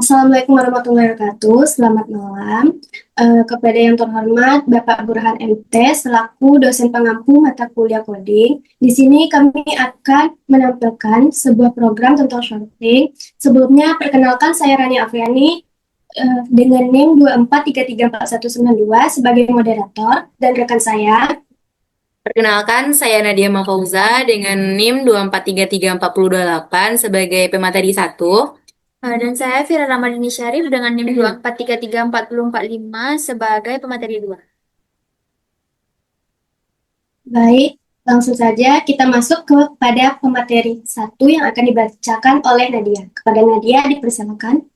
Assalamualaikum warahmatullahi wabarakatuh. Selamat malam. Kepada yang terhormat Bapak Burhan MT selaku dosen pengampu mata kuliah coding. Di sini kami akan menampilkan sebuah program tentang shorting. Sebelumnya perkenalkan saya Rani Afriani dengan NIM 243349192 sebagai moderator dan rekan saya. Perkenalkan, saya Nadia Mafauza dengan NIM 2433428 sebagai pemateri 1. Dan saya Fira Ramadhani Syarif dengan NIM 243344045 sebagai pemateri 2. Baik, langsung saja kita masuk kepada pemateri 1 yang akan dibacakan oleh Nadia. Kepada Nadia dipersilakan.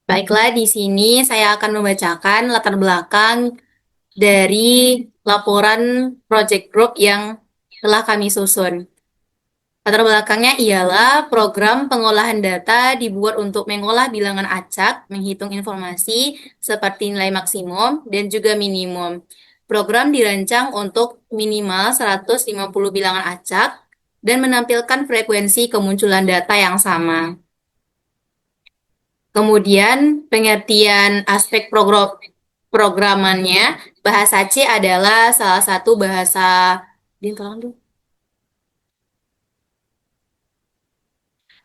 Baiklah, di sini saya akan membacakan latar belakang dari laporan project group yang telah kami susun. Latar belakangnya ialah program pengolahan data dibuat untuk mengolah bilangan acak, menghitung informasi seperti nilai maksimum dan juga minimum. Program dirancang untuk minimal 150 bilangan acak dan menampilkan frekuensi kemunculan data yang sama. Kemudian pengertian aspek programannya, bahasa C adalah salah satu bahasa. Din, tolong dong.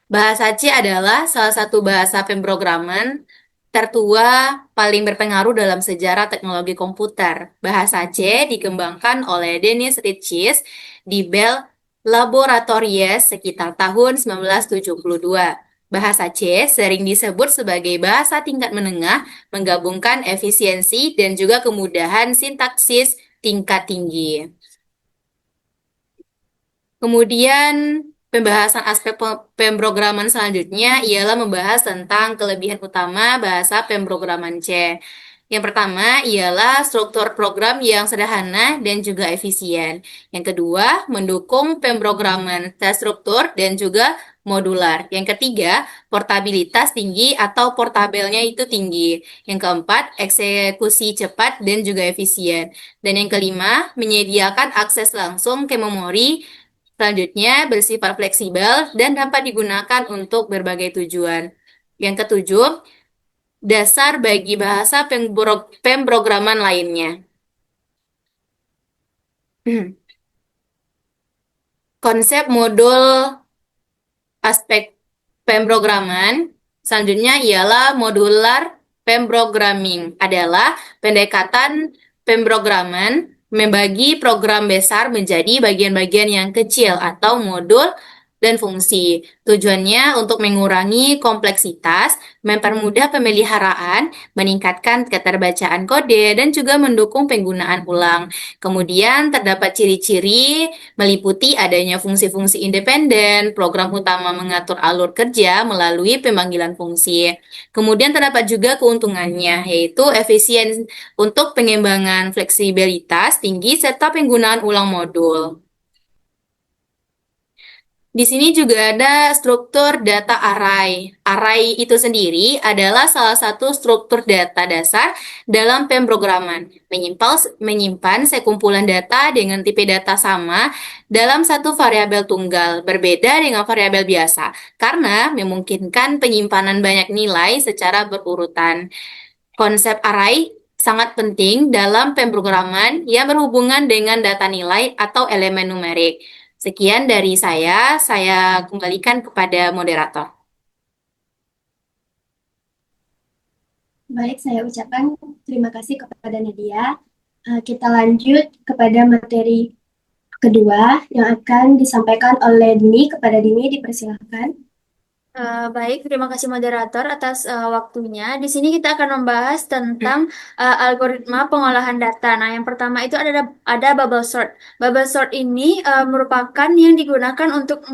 Bahasa C adalah salah satu bahasa pemrograman tertua paling berpengaruh dalam sejarah teknologi komputer. Bahasa C dikembangkan oleh Dennis Ritchie di Bell Laboratories sekitar tahun 1972. Bahasa C sering disebut sebagai bahasa tingkat menengah, menggabungkan efisiensi dan juga kemudahan sintaksis tingkat tinggi. Kemudian pembahasan aspek pemrograman selanjutnya ialah membahas tentang kelebihan utama bahasa pemrograman C. Yang pertama ialah struktur program yang sederhana dan juga efisien. Yang kedua, mendukung pemrograman terstruktur dan juga modular. Yang ketiga, portabilitas tinggi atau portabelnya itu tinggi. Yang keempat, eksekusi cepat dan juga efisien. Dan yang kelima, menyediakan akses langsung ke memori. Selanjutnya, bersifat fleksibel dan dapat digunakan untuk berbagai tujuan. Yang ketujuh, dasar bagi bahasa pemrograman lainnya. Konsep modul aspek pemrograman selanjutnya ialah modular pemrogramming adalah pendekatan pemrograman membagi program besar menjadi bagian-bagian yang kecil atau modul dan fungsi. Tujuannya untuk mengurangi kompleksitas, mempermudah pemeliharaan, meningkatkan keterbacaan kode, dan juga mendukung penggunaan ulang. Kemudian terdapat ciri-ciri meliputi adanya fungsi-fungsi independen, program utama mengatur alur kerja melalui pemanggilan fungsi. Kemudian terdapat juga keuntungannya, yaitu efisien untuk pengembangan fleksibilitas tinggi serta penggunaan ulang modul. Di sini juga ada struktur data array. Array itu sendiri adalah salah satu struktur data dasar dalam pemrograman. Menyimpan sekumpulan data dengan tipe data sama dalam satu variabel tunggal, berbeda dengan variabel biasa, karena memungkinkan penyimpanan banyak nilai secara berurutan. Konsep array sangat penting dalam pemrograman yang berhubungan dengan data nilai atau elemen numerik. Sekian dari saya kembalikan kepada moderator. Baik, saya ucapkan terima kasih kepada Nadia. Kita lanjut kepada materi kedua yang akan disampaikan oleh Dini. Kepada Dini dipersilakan. Baik, terima kasih moderator atas waktunya. Di sini kita akan membahas tentang algoritma pengolahan data. Nah, yang pertama itu ada bubble sort. Bubble sort ini merupakan yang digunakan untuk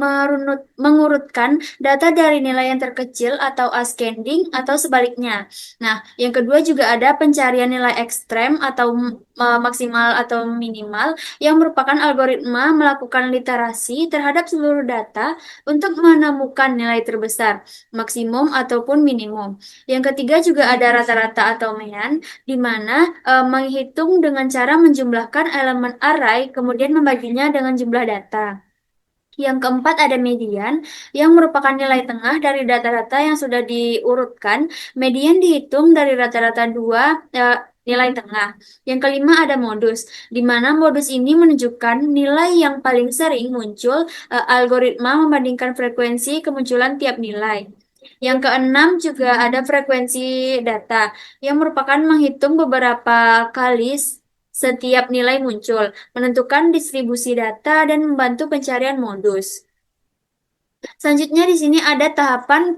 mengurutkan data dari nilai yang terkecil atau ascending atau sebaliknya. Nah, yang kedua juga ada pencarian nilai ekstrem atau maksimal atau minimal yang merupakan algoritma melakukan literasi terhadap seluruh data untuk menemukan nilai terbesar besar, maksimum ataupun minimum. Yang ketiga juga ada rata-rata atau mean, di mana menghitung dengan cara menjumlahkan elemen array, kemudian membaginya dengan jumlah data. Yang keempat ada median, yang merupakan nilai tengah dari data-data yang sudah diurutkan. Median dihitung dari rata-rata dua nilai tengah. Yang kelima ada modus, di mana modus ini menunjukkan nilai yang paling sering muncul algoritma membandingkan frekuensi kemunculan tiap nilai. Yang keenam juga ada frekuensi data, yang merupakan menghitung beberapa kali setiap nilai muncul, menentukan distribusi data, dan membantu pencarian modus. Selanjutnya di sini ada tahapan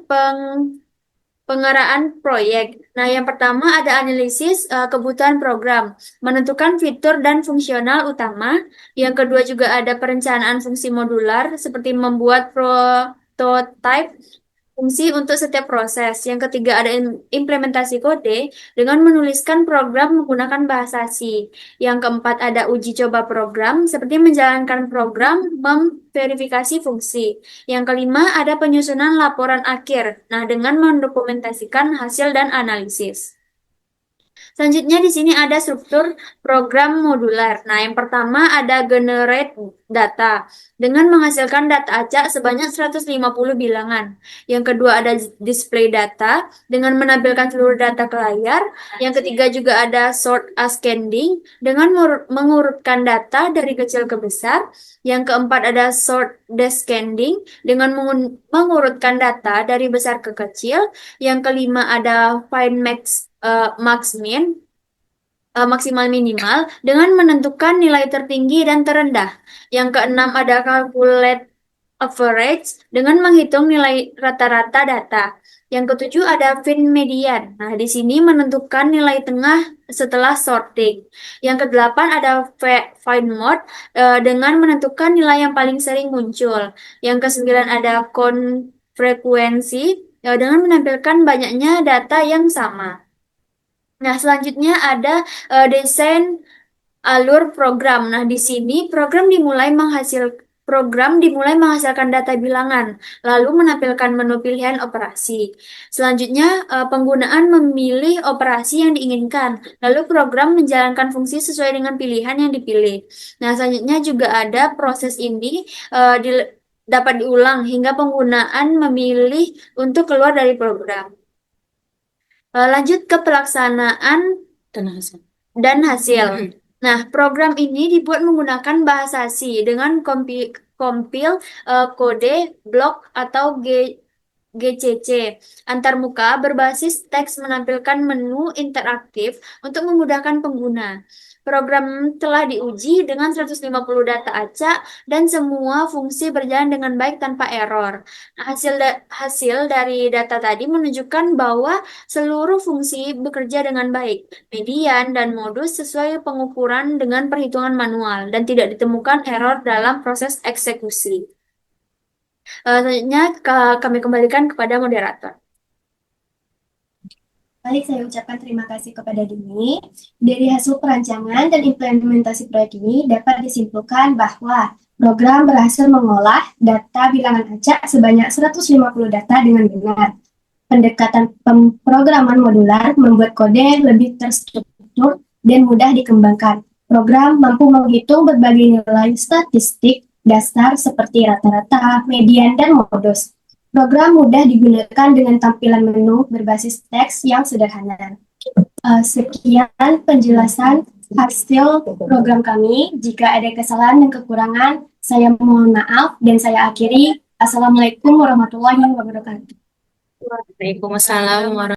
pengeraan proyek. Nah, yang pertama ada analisis kebutuhan program, menentukan fitur dan fungsional utama. Yang kedua juga ada perencanaan fungsi modular, seperti membuat prototipe fungsi untuk setiap proses. Yang ketiga ada implementasi kode dengan menuliskan program menggunakan bahasa C. Yang keempat ada uji coba program, seperti menjalankan program memverifikasi fungsi. Yang kelima ada penyusunan laporan akhir, nah dengan mendokumentasikan hasil dan analisis. Selanjutnya di sini ada struktur program modular. Nah, yang pertama ada generate data dengan menghasilkan data acak sebanyak 150 bilangan. Yang kedua ada display data dengan menampilkan seluruh data ke layar. Yang ketiga juga ada sort ascending dengan mengurutkan data dari kecil ke besar. Yang keempat ada sort descending dengan mengurutkan data dari besar ke kecil. Yang kelima ada find max min, maksimal minimal dengan menentukan nilai tertinggi dan terendah. Yang keenam ada calculate average dengan menghitung nilai rata-rata data. Yang ketujuh ada fin median. Nah, di sini menentukan nilai tengah setelah sorting. Yang kedelapan ada find mode dengan menentukan nilai yang paling sering muncul. Yang kesembilan ada count frekuensi dengan menampilkan banyaknya data yang sama. Nah, selanjutnya ada desain alur program. Nah, di sini program dimulai menghasilkan data bilangan, lalu menampilkan menu pilihan operasi. Selanjutnya, penggunaan memilih operasi yang diinginkan, lalu program menjalankan fungsi sesuai dengan pilihan yang dipilih. Nah, selanjutnya juga ada proses ini dapat diulang hingga penggunaan memilih untuk keluar dari program. Lanjut ke pelaksanaan dan hasil. Nah, program ini dibuat menggunakan bahasa C dengan compile kode blok atau GCC antarmuka berbasis teks menampilkan menu interaktif untuk memudahkan pengguna. Program telah diuji dengan 150 data acak dan semua fungsi berjalan dengan baik tanpa error. Nah, hasil dari data tadi menunjukkan bahwa seluruh fungsi bekerja dengan baik. Median dan modus sesuai pengukuran dengan perhitungan manual dan tidak ditemukan error dalam proses eksekusi. Selanjutnya kami kembalikan kepada moderator. Baik, saya ucapkan terima kasih kepada Dini. Dari hasil perancangan dan implementasi proyek ini dapat disimpulkan bahwa program berhasil mengolah data bilangan acak sebanyak 150 data dengan benar. Pendekatan pemrograman modular membuat kode lebih terstruktur dan mudah dikembangkan. Program mampu menghitung berbagai nilai statistik dasar seperti rata-rata, median, dan modus. Program mudah digunakan dengan tampilan menu berbasis teks yang sederhana. Sekian penjelasan hasil program kami. Jika ada kesalahan dan kekurangan, saya mohon maaf dan saya akhiri. Assalamualaikum warahmatullahi wabarakatuh. Waalaikumsalam warahmatullahi